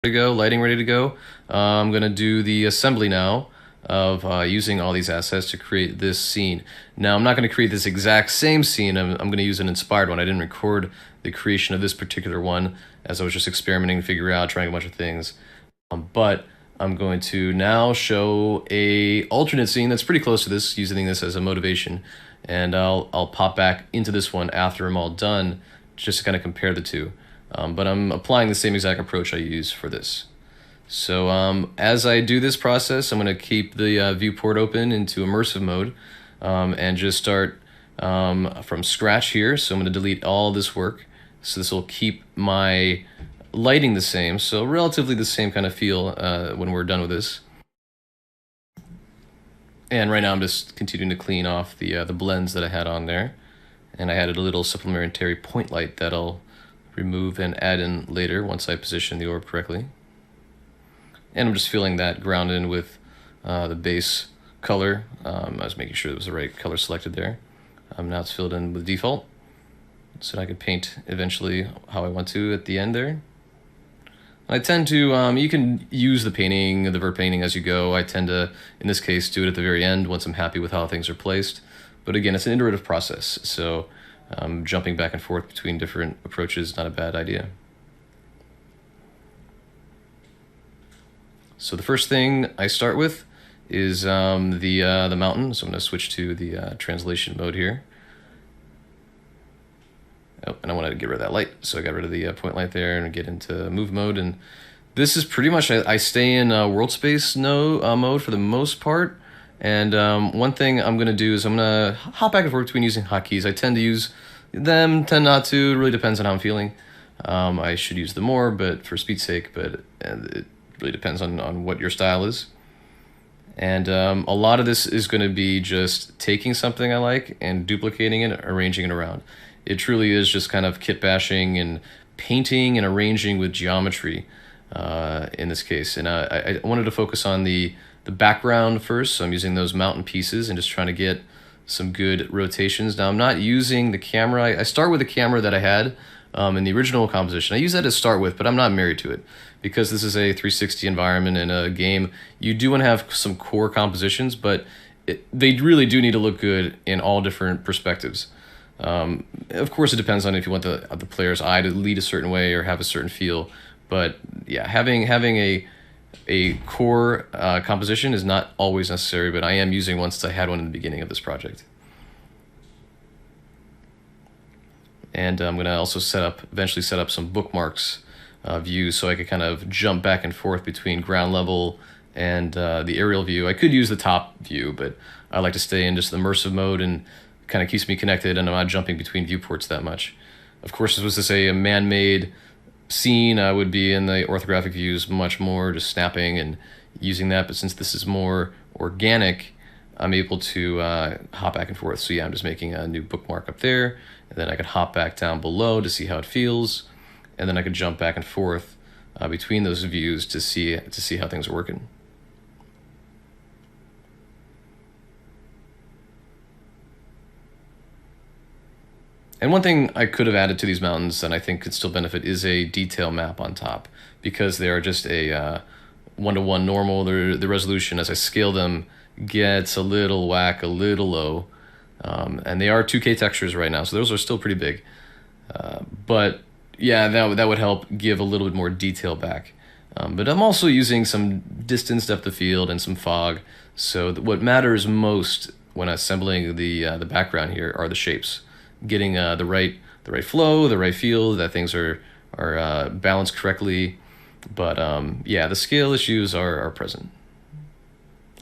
to go, lighting ready to go. I'm going to do the assembly now of using all these assets to create this scene. Now, I'm not going to create this exact same scene. I'm going to use an inspired one. I didn't record the creation of this particular one as I was just experimenting to figure out, trying a bunch of things. But I'm going to now show a alternate scene that's pretty close to this, using this as a motivation. And I'll pop back into this one after I'm all done, just to kind of compare the two. But I'm applying the same exact approach I use for this. So as I do this process, I'm going to keep the viewport open into immersive mode and just start from scratch here. So I'm going to delete all this work. So this will keep my lighting the same, so relatively the same kind of feel when we're done with this. And right now I'm just continuing to clean off the blends that I had on there. And I added a little supplementary point light that I'll remove and add in later once I position the orb correctly. And I'm just filling that ground in with the base color. I was making sure it was the right color selected there. Now it's filled in with default, so I could paint eventually how I want to at the end there. I tend to, you can use the painting, the vert painting as you go. I tend to, in this case, do it at the very end once I'm happy with how things are placed. But again, it's an iterative process, so jumping back and forth between different approaches is not a bad idea. So the first thing I start with is the mountain. So I'm going to switch to the translation mode here. Oh, and I wanted to get rid of that light, so I got rid of the point light there and get into move mode. And this is pretty much, I stay in world space mode for the most part. And one thing I'm going to do is I'm going to hop back and forth between using hotkeys. I tend to use them, tend not to. It really depends on how I'm feeling. I should use them more, but for speed's sake, but it really depends on what your style is. And a lot of this is going to be just taking something I like and duplicating it, arranging it around. It truly is just kind of kit bashing and painting and arranging with geometry in this case. And I wanted to focus on the background first, so I'm using those mountain pieces and just trying to get some good rotations. Now I'm not using the camera. I start with the camera that I had in the original composition. I use that to start with, but I'm not married to it. Because this is a 360 environment in a game, you do want to have some core compositions, but they really do need to look good in all different perspectives. Of course, it depends on if you want the player's eye to lead a certain way or have a certain feel. But yeah, having a core composition is not always necessary, but I am using one since I had one in the beginning of this project. And I'm going to also eventually set up some bookmarks views so I could kind of jump back and forth between ground level and the aerial view. I could use the top view, but I like to stay in just the immersive mode and kind of keeps me connected, and I'm not jumping between viewports that much. Of course, if this was a man-made scene, I would be in the orthographic views much more, just snapping and using that. But since this is more organic, I'm able to hop back and forth. So yeah, I'm just making a new bookmark up there, and then I could hop back down below to see how it feels, and then I could jump back and forth between those views to see how things are working. And one thing I could have added to these mountains and I think could still benefit is a detail map on top, because they are just a one-to-one normal. The resolution as I scale them gets a little whack, a little low, and they are 2K textures right now, so those are still pretty big. But yeah, that would help give a little bit more detail back. But I'm also using some distance, depth of field, and some fog. So what matters most when assembling the background here are the shapes. Getting the right flow, the right feel, that things are balanced correctly. But yeah, the scale issues are present.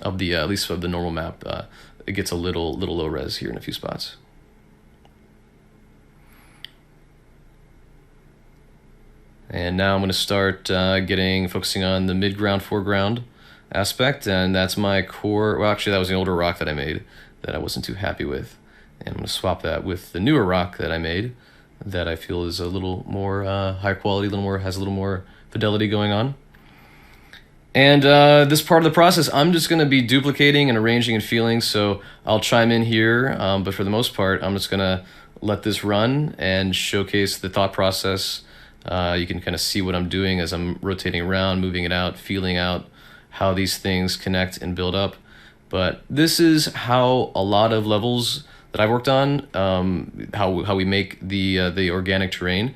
Of the at least of the normal map, it gets a little low res here in a few spots. And now I'm going to start focusing on the mid-ground, foreground aspect, and that's my core. Well, actually, that was the older rock that I made that I wasn't too happy with. And I'm going to swap that with the newer rock that I made that I feel is a little more high quality, has a little more fidelity going on. And this part of the process, I'm just going to be duplicating and arranging and feeling, so I'll chime in here, but for the most part, I'm just going to let this run and showcase the thought process You can kind of see what I'm doing as I'm rotating around, moving it out, feeling out how these things connect and build up. But this is how a lot of levels that I've worked on, how we make the organic terrain.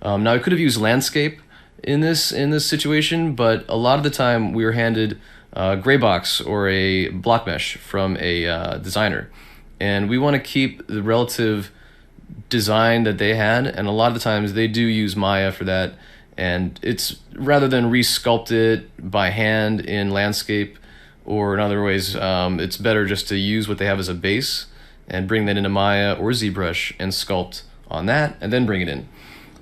Now I could have used landscape in this situation, but a lot of the time we were handed a gray box or a block mesh from a designer, and we want to keep the relative design that they had, and a lot of the times they do use Maya for that, and it's rather than resculpt it by hand in landscape or in other ways, it's better just to use what they have as a base and bring that into Maya or ZBrush and sculpt on that and then bring it in.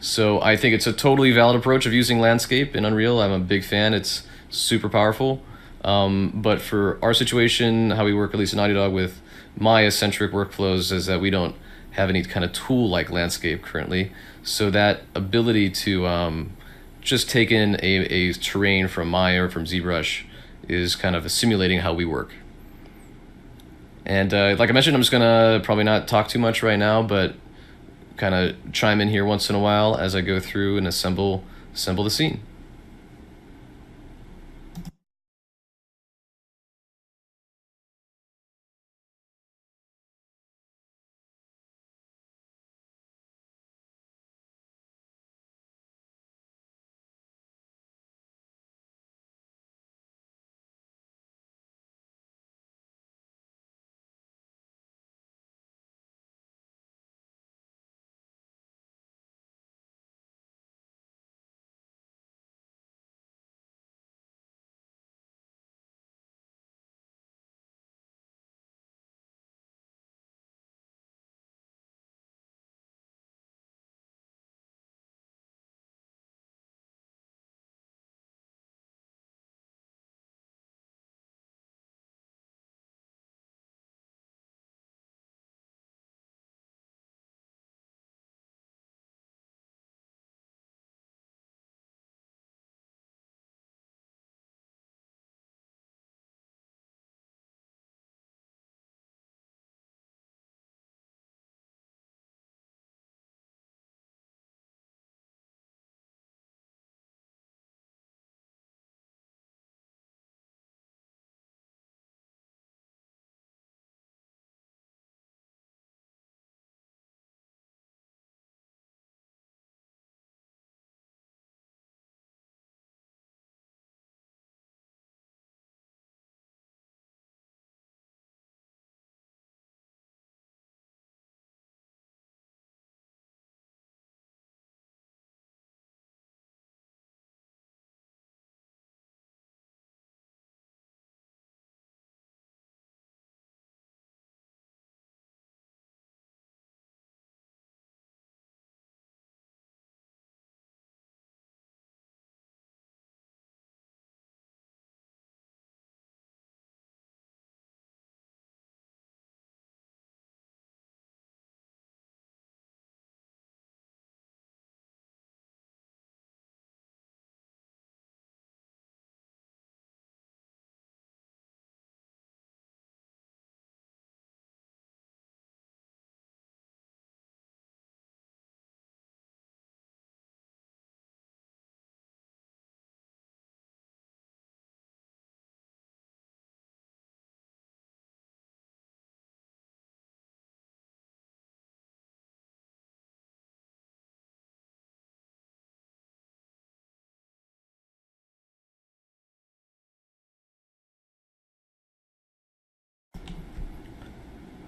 So I think it's a totally valid approach of using landscape in Unreal. I'm a big fan. It's super powerful. But for our situation, how we work, at least in Naughty Dog, with Maya-centric workflows, is that we don't have any kind of tool like landscape currently. So that ability to just take in a terrain from Maya or from ZBrush is kind of simulating how we work. And like I mentioned, I'm just gonna probably not talk too much right now, but kind of chime in here once in a while as I go through and assemble the scene.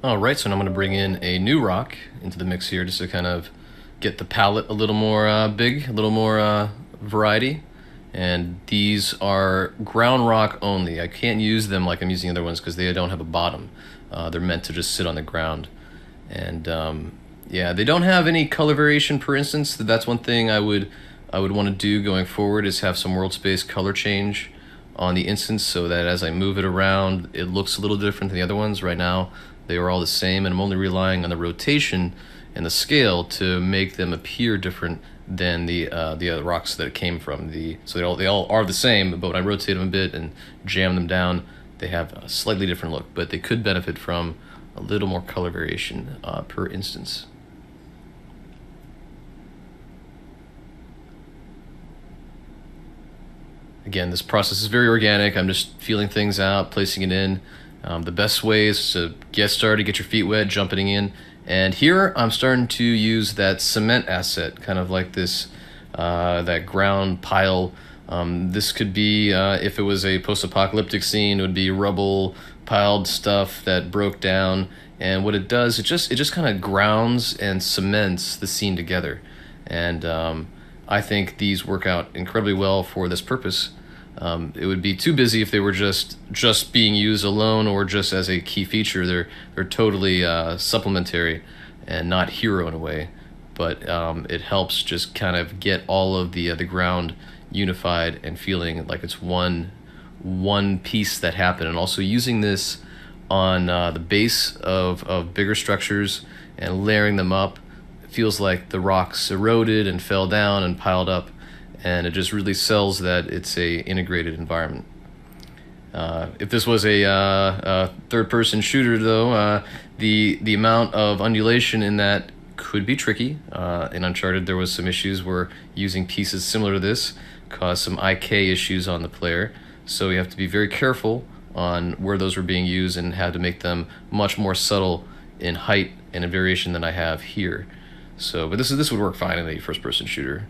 All right, so now I'm going to bring in a new rock into the mix here just to kind of get the palette a little more big, a little more variety. And these are ground rock only. I can't use them like I'm using other ones because they don't have a bottom. They're meant to just sit on the ground. And yeah, they don't have any color variation per instance. That's one thing I would want to do going forward, is have some world space color change on the instance so that as I move it around, it looks a little different than the other ones. Right now, they are all the same, and I'm only relying on the rotation and the scale to make them appear different than the other rocks that it came from. So they all are the same, but when I rotate them a bit and jam them down, they have a slightly different look, but they could benefit from a little more color variation per instance. Again, this process is very organic. I'm just feeling things out, placing it in. The best way is to get started, get your feet wet, jumping in. And here I'm starting to use that cement asset, kind of like this, that ground pile. This could be, if it was a post-apocalyptic scene, it would be rubble, piled stuff that broke down. And what it does, it just kind of grounds and cements the scene together. And I think these work out incredibly well for this purpose. It would be too busy if they were just being used alone or just as a key feature. They're totally supplementary and not hero in a way, but it helps just kind of get all of the ground unified and feeling like it's one piece that happened. And also using this on the base of bigger structures and layering them up, it feels like the rocks eroded and fell down and piled up, and it just really sells that it's a integrated environment. If this was a third-person shooter, though, the amount of undulation in that could be tricky. In Uncharted, there was some issues where using pieces similar to this caused some IK issues on the player, so you have to be very careful on where those were being used and had to make them much more subtle in height and in variation than I have here. So, but this would work fine in a first-person shooter.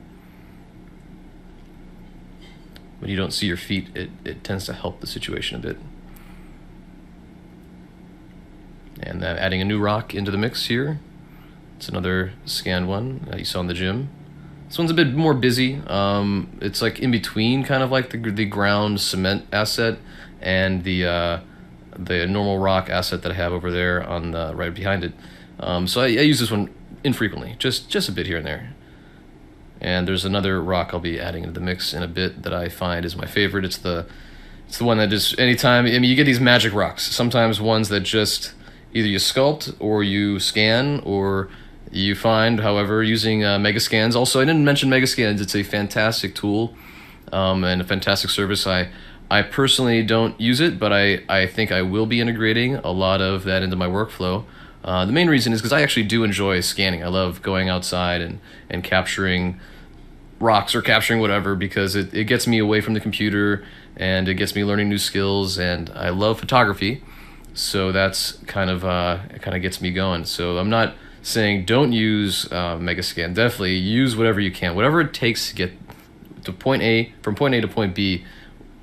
When you don't see your feet, it tends to help the situation a bit. And adding a new rock into the mix here. It's another scanned one that you saw in the gym. This one's a bit more busy. It's like in between, kind of like the ground cement asset and the normal rock asset that I have over there on the right behind it. So I use this one infrequently, just a bit here and there. And there's another rock I'll be adding into the mix in a bit that I find is my favorite. It's the one that just anytime, I mean, you get these magic rocks. Sometimes ones that just either you sculpt or you scan or you find, however, using Megascans. Also, I didn't mention Megascans. It's a fantastic tool and a fantastic service. I personally don't use it, but I think I will be integrating a lot of that into my workflow. The main reason is because I actually do enjoy scanning. I love going outside and capturing rocks or capturing whatever, because it gets me away from the computer and it gets me learning new skills, and I love photography, so that's kind of it kind of gets me going. So I'm not saying don't use Megascan. Definitely use whatever you can, whatever it takes to get to point A, from point A to point B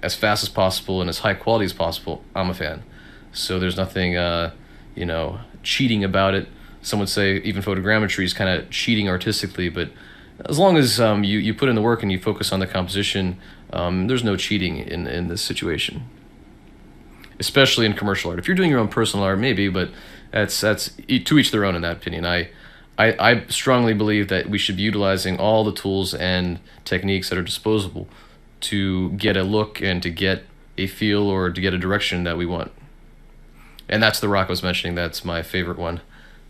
as fast as possible and as high quality as possible. I'm a fan. So there's nothing cheating about it. Some would say even photogrammetry is kind of cheating artistically, but as long as you put in the work and you focus on the composition, there's no cheating in this situation. Especially in commercial art. If you're doing your own personal art, maybe, but that's to each their own in that opinion. I strongly believe that we should be utilizing all the tools and techniques that are disposable to get a look and to get a feel or to get a direction that we want. And that's the rock I was mentioning. That's my favorite one.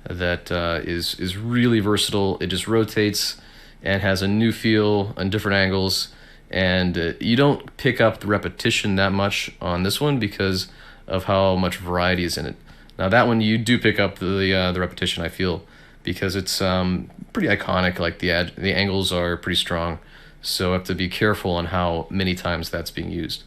That is really versatile. It just rotates and has a new feel on different angles. And you don't pick up the repetition that much on this one because of how much variety is in it. Now that one you do pick up the repetition, I feel, because it's pretty iconic. Like the angles are pretty strong, so I have to be careful on how many times that's being used.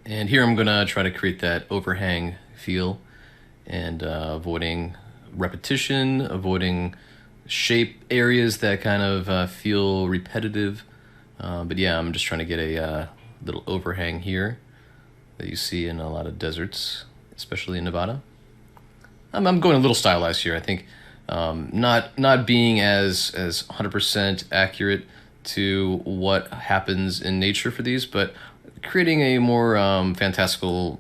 And here I'm gonna try to create that overhang feel, and avoiding repetition, avoiding shape areas that kind of feel repetitive. But yeah, I'm just trying to get a little overhang here that you see in a lot of deserts, especially in Nevada. I'm going a little stylized here. I think not being as 100% accurate to what happens in nature for these, but creating a more fantastical,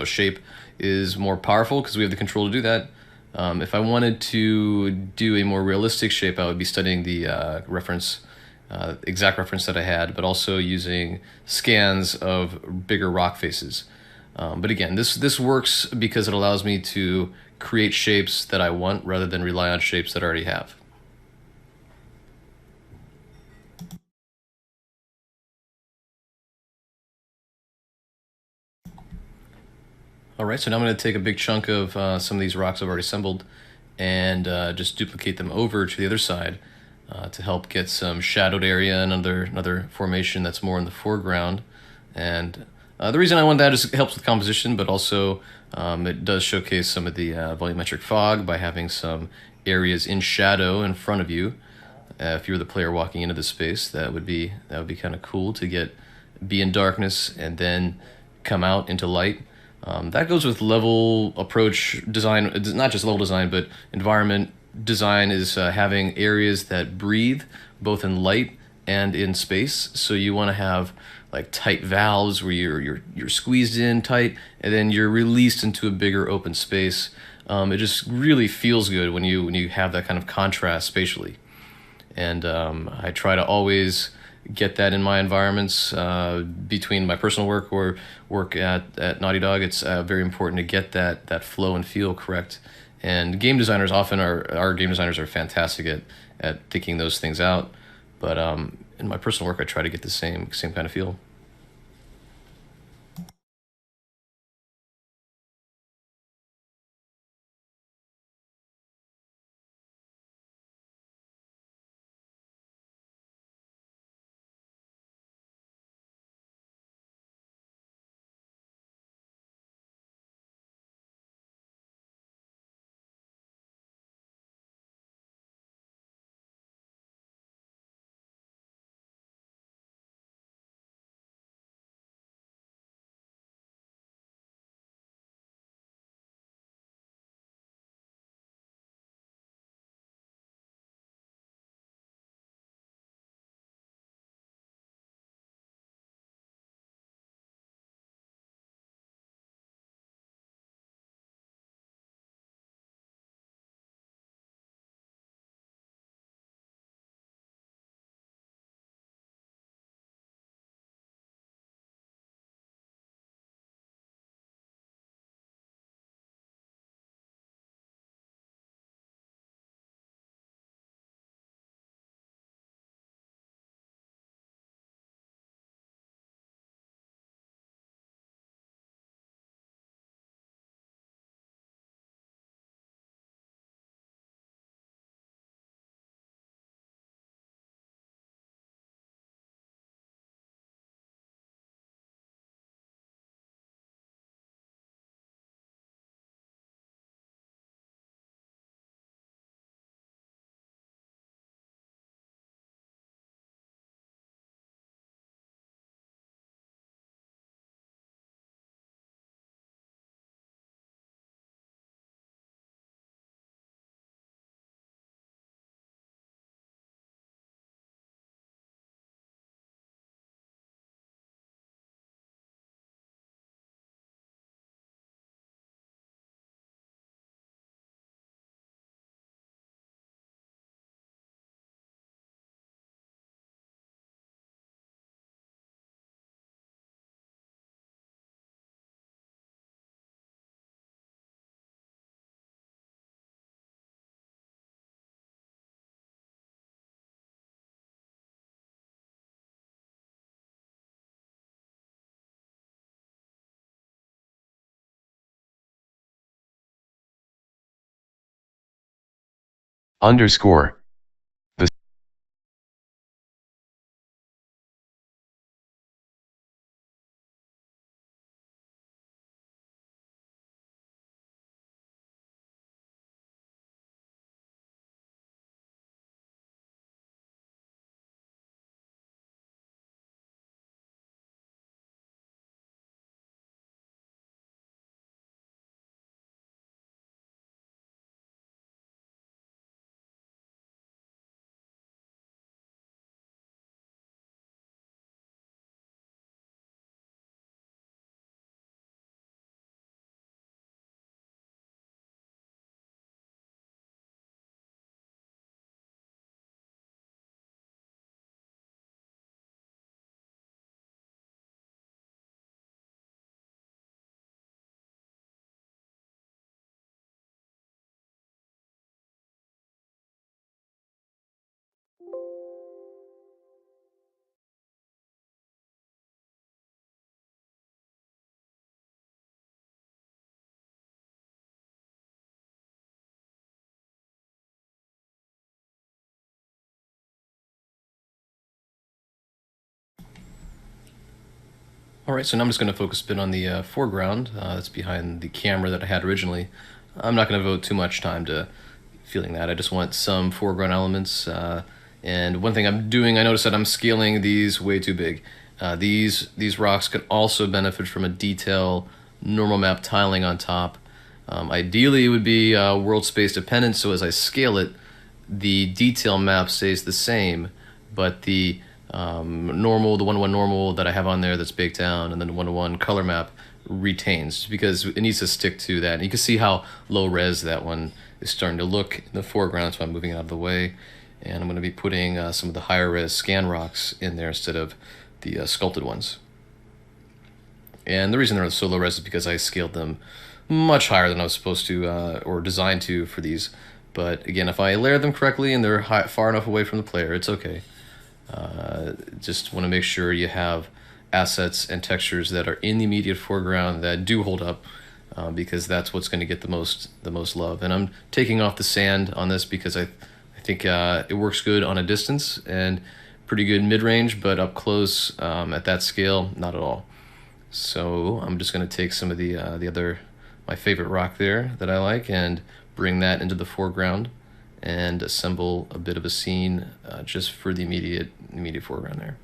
shape is more powerful because we have the control to do that. If I wanted to do a more realistic shape, I would be studying the exact reference that I had, but also using scans of bigger rock faces. But again, this works because it allows me to create shapes that I want rather than rely on shapes that I already have. All right, so now I'm going to take a big chunk of some of these rocks I've already assembled and just duplicate them over to the other side to help get some shadowed area and another formation that's more in the foreground. And the reason I want that is it helps with composition, but also it does showcase some of the volumetric fog by having some areas in shadow in front of you. If you're the player walking into the space, that would be kind of cool to be in darkness and then come out into light. That goes with level approach design, not just level design, but environment design is having areas that breathe both in light and in space. So you want to have like tight valves where you're squeezed in tight and then you're released into a bigger open space. It just really feels good when you have that kind of contrast spatially. And I try to always get that in my environments between my personal work or work at Naughty Dog. It's very important to get that flow and feel correct. And game designers often our game designers are fantastic at thinking those things out. But in my personal work, I try to get the same kind of feel. Underscore. The All right, so now I'm just going to focus a bit on the foreground that's behind the camera that I had originally. I'm not going to devote too much time to feeling that. I just want some foreground elements. And one thing I'm doing, I noticed that I'm scaling these way too big. These rocks could also benefit from a detail normal map tiling on top. Ideally, it would be world space dependent, so as I scale it, the detail map stays the same, but the normal, the 1:1 normal that I have on there that's baked down, and then the 1:1 color map retains because it needs to stick to that. And you can see how low res that one is starting to look in the foreground, so I'm moving it out of the way. And I'm going to be putting some of the higher res scan rocks in there instead of the sculpted ones. And the reason they're so low res is because I scaled them much higher than I was supposed to or designed to for these. But again, if I layer them correctly and they're far enough away from the player, it's okay. Just want to make sure you have assets and textures that are in the immediate foreground that do hold up, because that's what's going to get the most love. And I'm taking off the sand on this because I think it works good on a distance and pretty good mid-range, but up close at that scale, not at all. So I'm just going to take some of the other, my favorite rock there that I like, and bring that into the foreground and assemble a bit of a scene just for the immediate foreground there.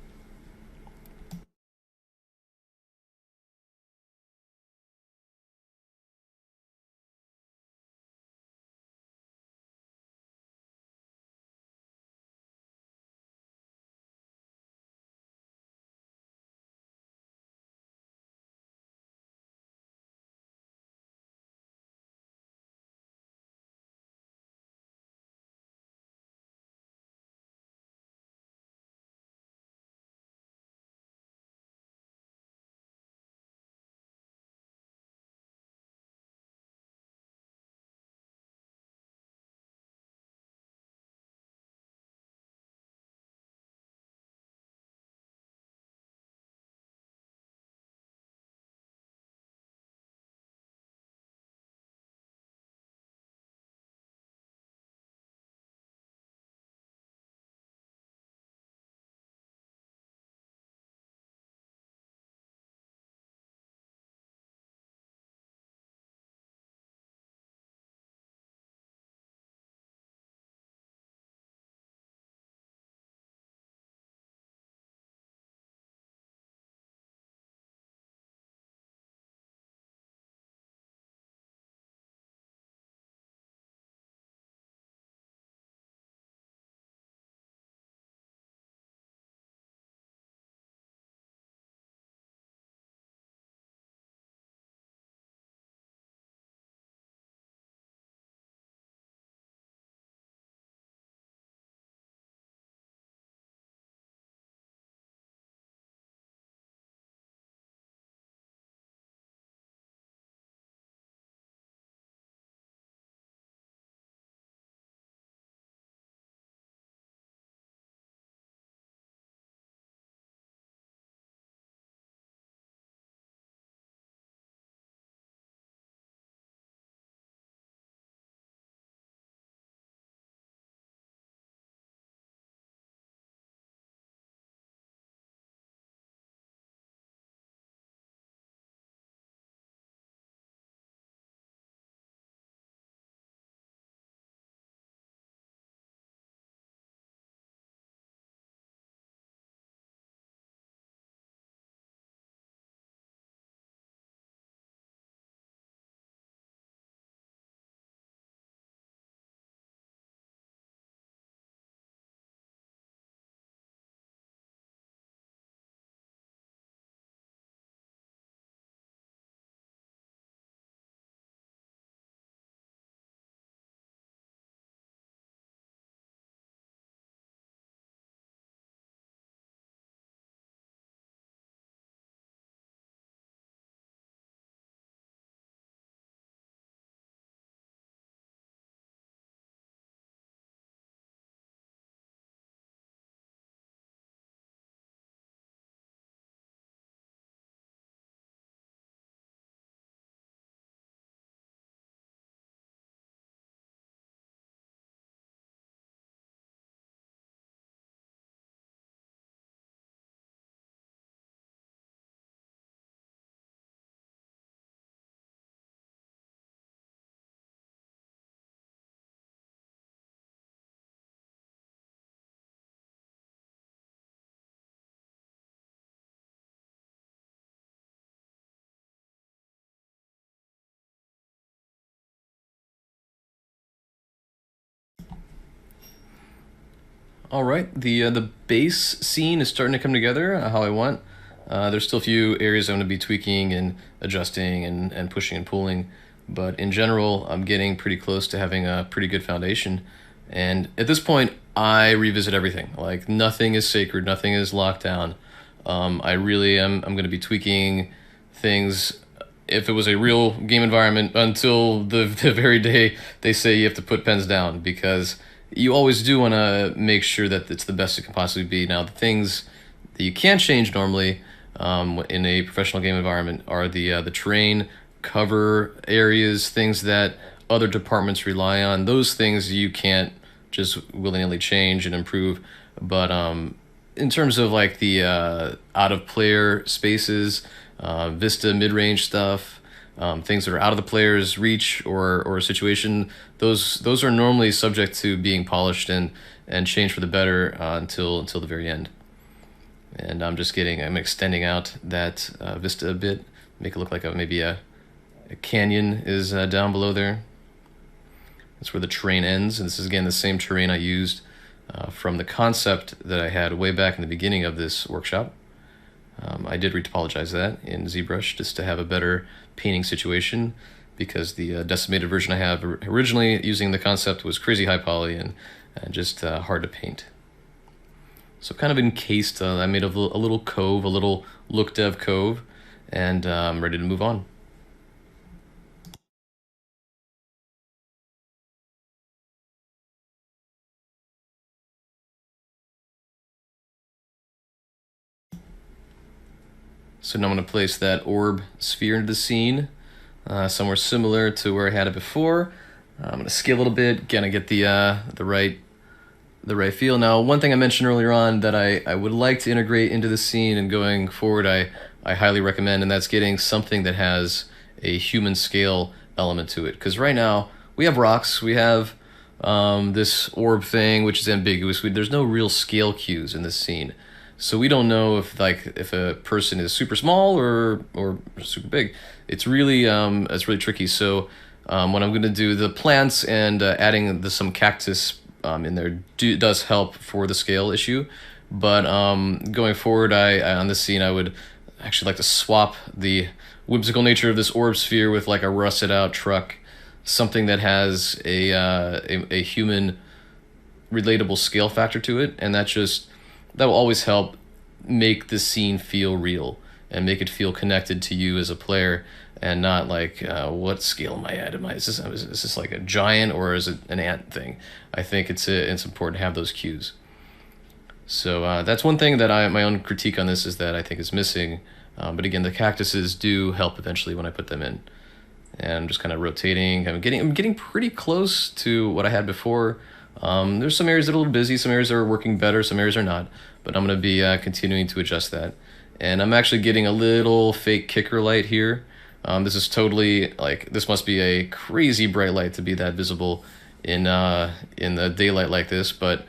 All right, the base scene is starting to come together how I want. There's still a few areas I'm going to be tweaking and adjusting and pushing and pulling, but in general, I'm getting pretty close to having a pretty good foundation. And at this point, I revisit everything. Like nothing is sacred, nothing is locked down. I really am. I'm going to be tweaking things. If it was a real game environment, until the very day they say you have to put pens down, because you always do want to make sure that it's the best it can possibly be. Now, the things that you can't change normally in a professional game environment are the terrain, cover areas, things that other departments rely on. Those things you can't just willy-nilly change and improve. But in terms of like the out of player spaces, vista mid-range stuff, things that are out of the player's reach or a situation, those are normally subject to being polished and changed for the better until the very end. And I'm extending out that vista a bit, make it look like maybe a canyon is down below there. That's where the terrain ends, and this is again the same terrain I used from the concept that I had way back in the beginning of this workshop. I did retopologize that in ZBrush just to have a better painting situation, because the decimated version I have originally using the concept was crazy high poly and just hard to paint. So kind of encased, I made a little cove, a little LOOKDEV cove, and I'm ready to move on. So now I'm going to place that orb sphere into the scene, somewhere similar to where I had it before. I'm going to scale a little bit, gonna get the right feel. Now, one thing I mentioned earlier on that I would like to integrate into the scene and going forward, I highly recommend, and that's getting something that has a human scale element to it. Because right now, we have rocks, we have this orb thing, which is ambiguous. There's no real scale cues in this scene. So we don't know if a person is super small or super big. It's really tricky. So what I'm going to do, the plants and adding some cactus in there does help for the scale issue. But going forward, I on this scene, I would actually like to swap the whimsical nature of this orb sphere with like a rusted out truck, something that has a human relatable scale factor to it, and that will always help make the scene feel real and make it feel connected to you as a player, and not like what scale am I at? Is this like a giant or is it an ant thing? I think it's important to have those cues. So that's one thing that my own critique on this is that I think is missing. But again, the cactuses do help eventually when I put them in. And I'm just kind of rotating. I'm getting pretty close to what I had before. There's some areas that are a little busy, some areas are working better, some areas are not. But I'm going to be continuing to adjust that. And I'm actually getting a little fake kicker light here. This is totally this must be a crazy bright light to be that visible in the daylight like this. But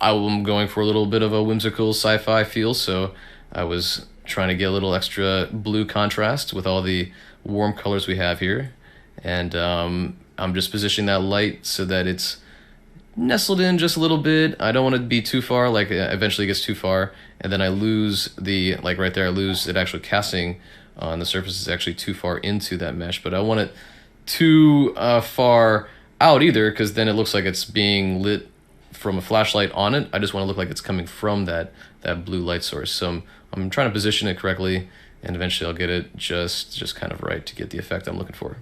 I'm going for a little bit of a whimsical sci-fi feel, so I was trying to get a little extra blue contrast with all the warm colors we have here. And I'm just positioning that light so that it's nestled in just a little bit. I don't want to be too far, eventually it gets too far, and then I lose right there, I lose it actually casting on the surface is actually too far into that mesh, but I want it too far out either, because then it looks like it's being lit from a flashlight on it. I just want to look like it's coming from that blue light source. So I'm trying to position it correctly, and eventually I'll get it just kind of right to get the effect I'm looking for.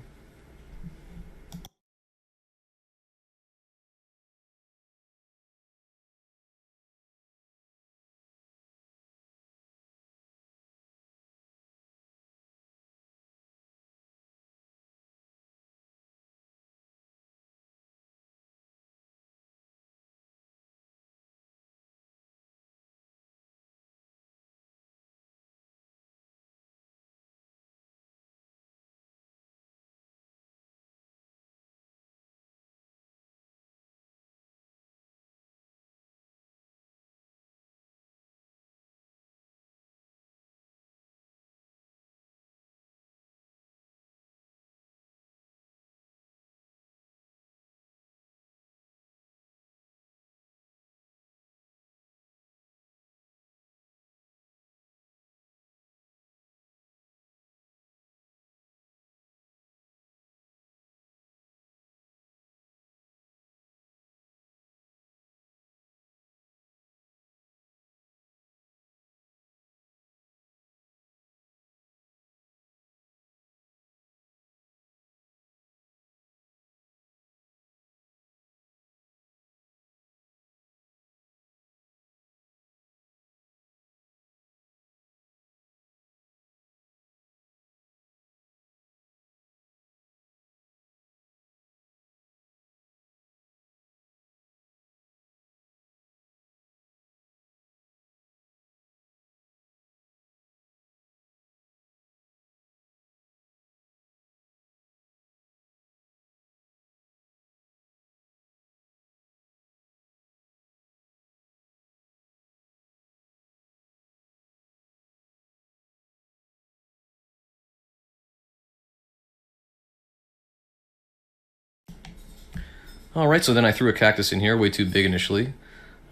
Alright, so then I threw a cactus in here, way too big initially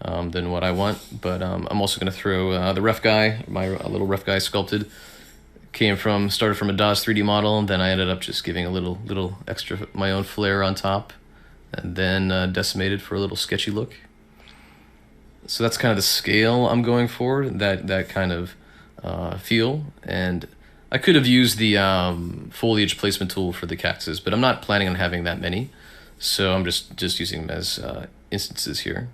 than what I want, but I'm also going to throw the ref guy, my little ref guy sculpted. Started from a DOS 3D model, and then I ended up just giving a little extra my own flair on top, and then decimated for a little sketchy look. So that's kind of the scale I'm going for, that kind of feel. And I could have used the foliage placement tool for the cactuses, but I'm not planning on having that many, so I'm just using them as instances here.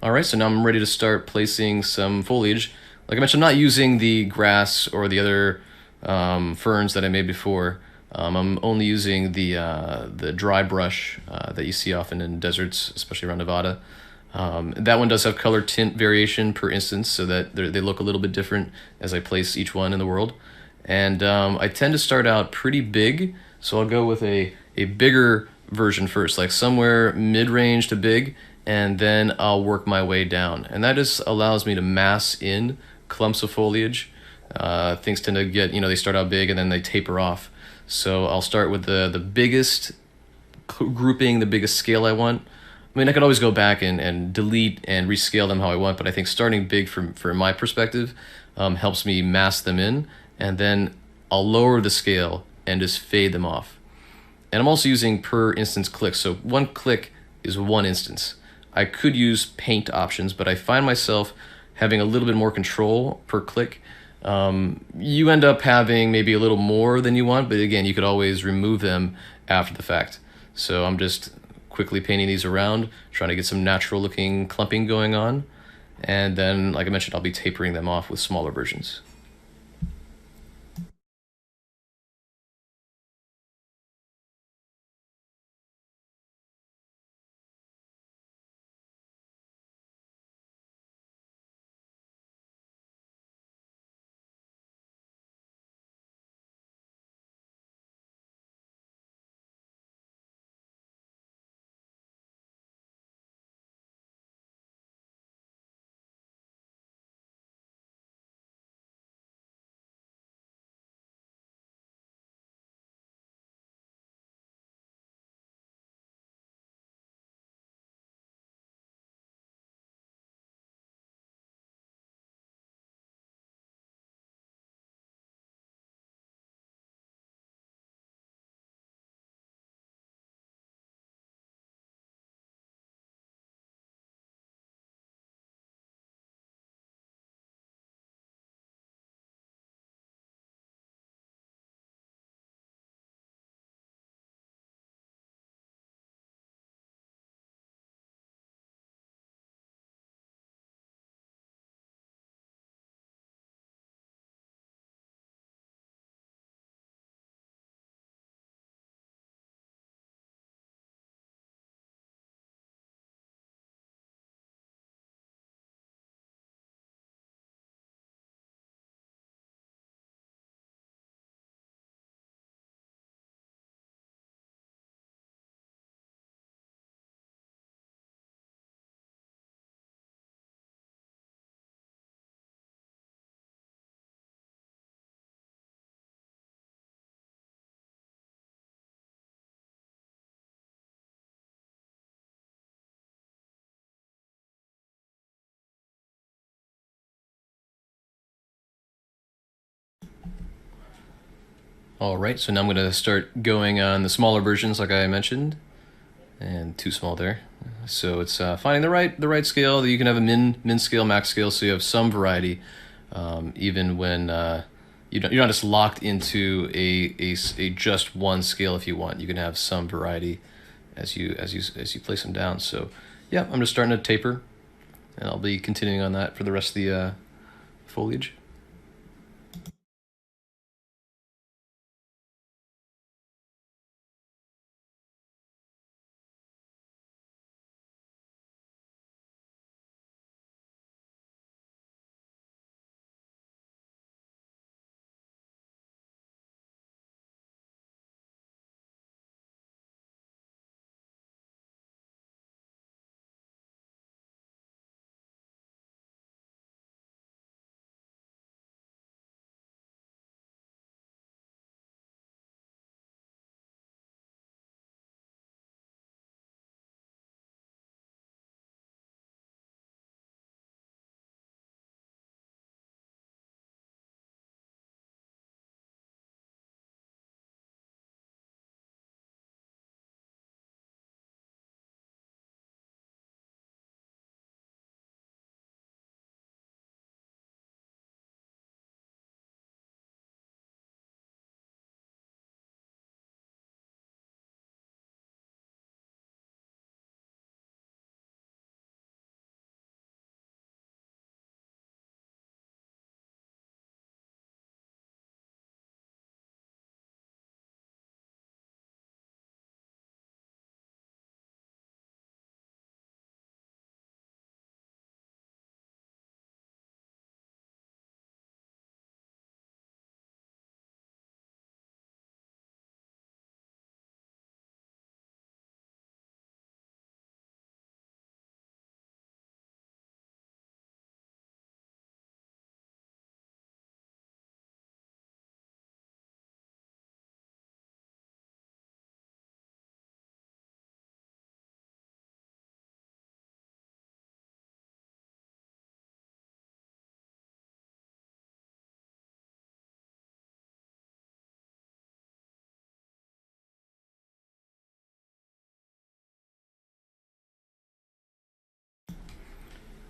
Alright, so now I'm ready to start placing some foliage. Like I mentioned, I'm not using the grass or the other ferns that I made before. I'm only using the dry brush that you see often in deserts, especially around Nevada. That one does have color tint variation per instance, so that they look a little bit different as I place each one in the world. And I tend to start out pretty big, so I'll go with a bigger version first, like somewhere mid-range to big, and then I'll work my way down. And that just allows me to mass in clumps of foliage. Things tend to get, they start out big and then they taper off. So I'll start with the biggest grouping, the biggest scale I want. I mean, I could always go back and delete and rescale them how I want, but I think starting big for my perspective helps me mass them in, and then I'll lower the scale and just fade them off. And I'm also using per instance clicks, so one click is one instance. I could use paint options, but I find myself having a little bit more control per click. You end up having maybe a little more than you want, but again, you could always remove them after the fact. So I'm just quickly painting these around, trying to get some natural looking clumping going on. And then, like I mentioned, I'll be tapering them off with smaller versions. All right, so now I'm going to start going on the smaller versions like I mentioned, and too small there. So it's finding the right scale. You can have a min scale, max scale, so you have some variety, even when you're not just locked into a just one scale. If you want, you can have some variety as you place them down. So yeah, I'm just starting to taper, and I'll be continuing on that for the rest of the foliage.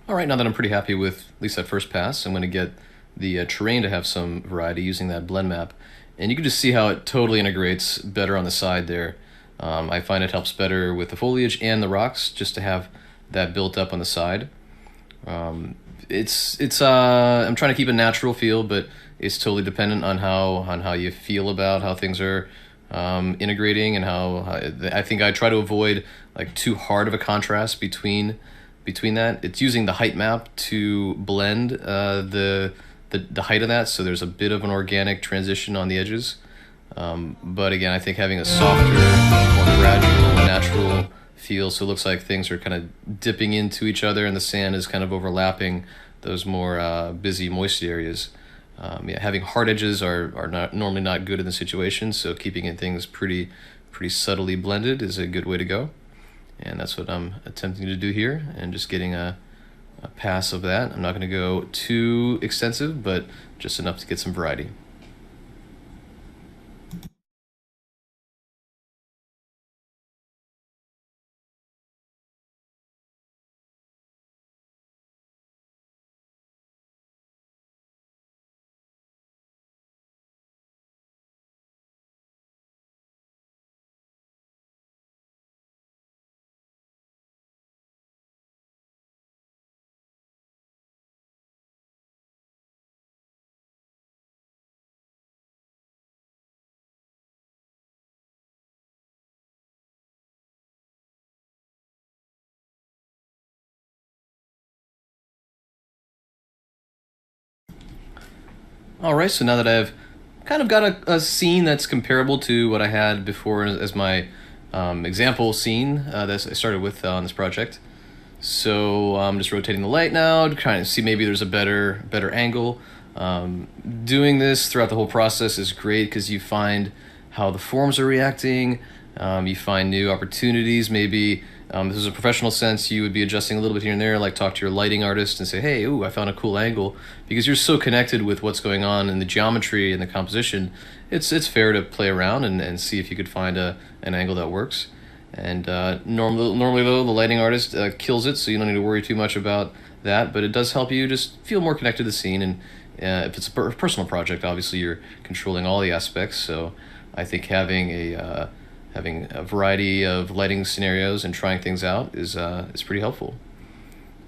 All right, now that I'm pretty happy with at least that first pass, I'm going to get the terrain to have some variety using that blend map. And you can just see how it totally integrates better on the side there. I find it helps better with the foliage and the rocks just to have that built up on the side. I'm trying to keep a natural feel, but it's totally dependent on how you feel about how things are integrating, and how I think I try to avoid like too hard of a contrast between that. It's using the height map to blend the height of that, so there's a bit of an organic transition on the edges. But again, I think having a softer, more gradual, natural feel, so it looks like things are kind of dipping into each other and the sand is kind of overlapping those more busy, moist areas. Yeah, having hard edges are normally not good in the situation, so keeping things pretty subtly blended is a good way to go. And that's what I'm attempting to do here, and just getting a pass of that. I'm not going to go too extensive, but just enough to get some variety. All right, so now that I've kind of got a scene that's comparable to what I had before as my example scene that I started with on this project. So I'm just rotating the light now to kind of see maybe there's a better angle. Doing this throughout the whole process is great because you find how the forms are reacting. You find new opportunities. Maybe This is a professional sense. You would be adjusting a little bit here and there, like talk to your lighting artist and say, hey, ooh, I found a cool angle. Because you're so connected with what's going on in the geometry and the composition, it's fair to play around and see if you could find an angle that works. And normally though, the lighting artist kills it, so you don't need to worry too much about that. But it does help you just feel more connected to the scene. And if it's a personal project, obviously you're controlling all the aspects. So I think having a variety of lighting scenarios and trying things out is pretty helpful.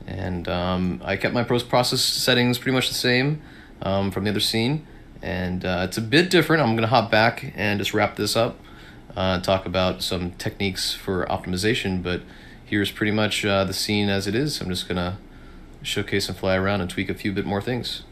And I kept my post process settings pretty much the same from the other scene, and it's a bit different. I'm gonna hop back and just wrap this up, talk about some techniques for optimization. But here's pretty much the scene as it is. I'm just gonna showcase and fly around and tweak a few bit more things.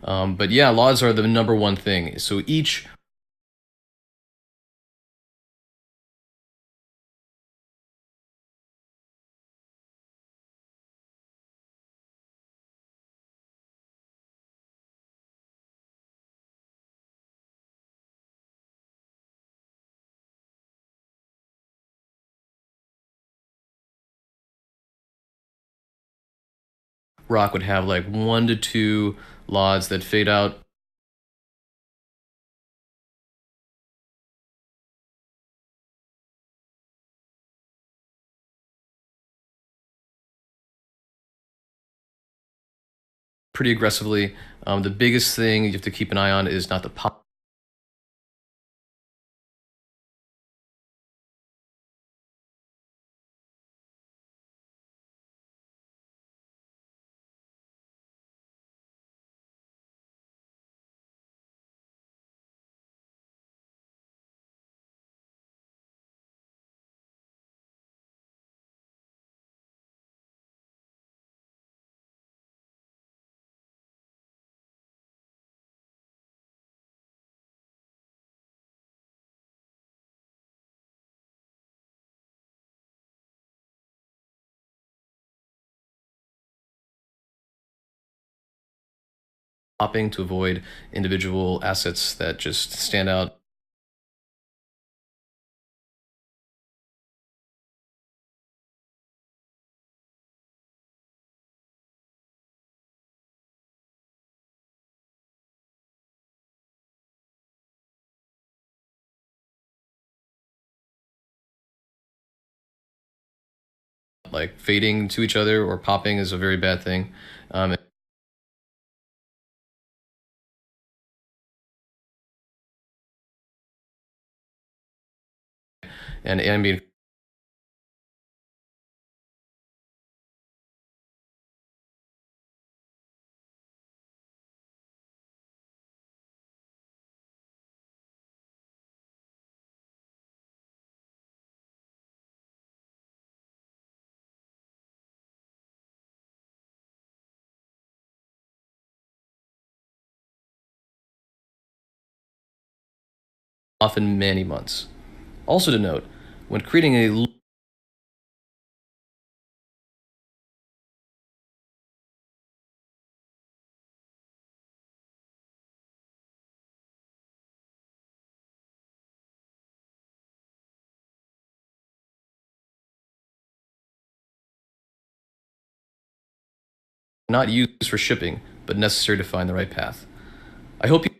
But yeah, laws are the number one thing. So each rock would have like 1 to 2 LODs that fade out pretty aggressively. The biggest thing you have to keep an eye on is not the pop. Popping to avoid individual assets that just stand out. Like fading to each other or popping is a very bad thing. Um, and ambient often many months. Also to note, when creating a not used for shipping, but necessary to find the right path. I hope you